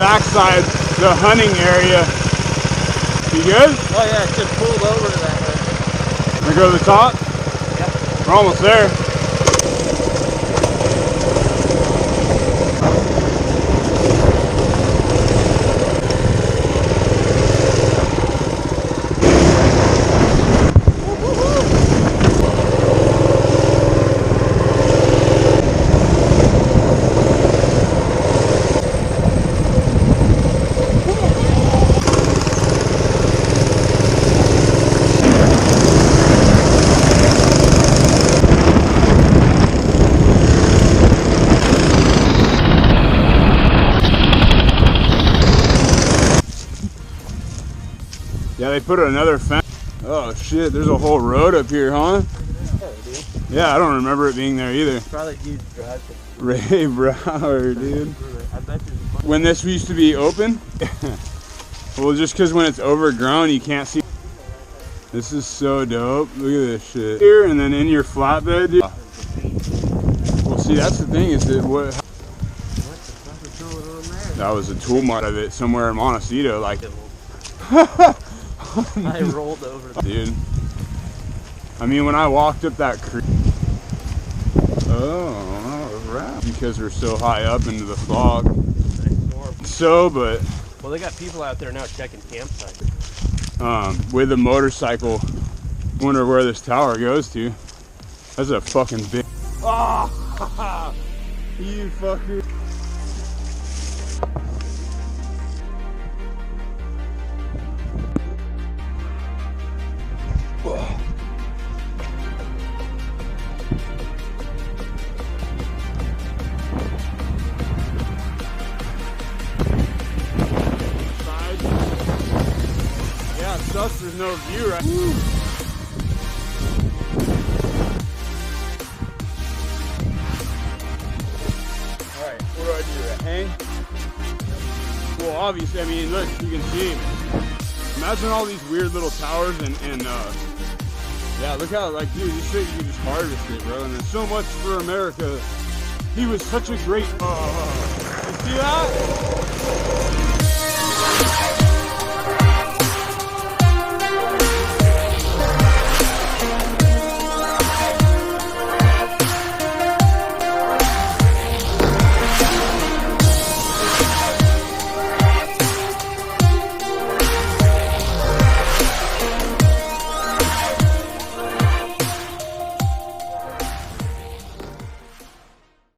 backside, the hunting area. You good? Oh yeah, it just pulled over to that way. Wanna go to the top? Yep. We're almost there. Yeah, they put another fence. Oh shit, there's a whole road up here, huh? Yeah, I don't remember it being there either. Probably huge drive. Ray Brower, dude. I bet there's a bunch. When this used to be open, well, just because when it's overgrown, you can't see. This is so dope. Look at this shit. Here and then in your flatbed, dude. Well, see, that's the thing is that what the fuck is going on there? that was a tool mark of it somewhere in Montecito, like. I rolled over. Dude. I mean, when I walked up that creek. Oh, right. Because we're so high up into the fog. So, but. Well, they got people out there now checking campsites. With a motorcycle. Wonder where this tower goes to. That's a fucking big. Oh, you fucker. Yeah, it sucks there's no view, right? Alright, what do I do? Hang? Well, obviously, I mean, look, you can see. Imagine all these weird little towers and yeah, look how, like, dude, this shit, you can just harvest it, bro. And there's so much for America. He was such a great,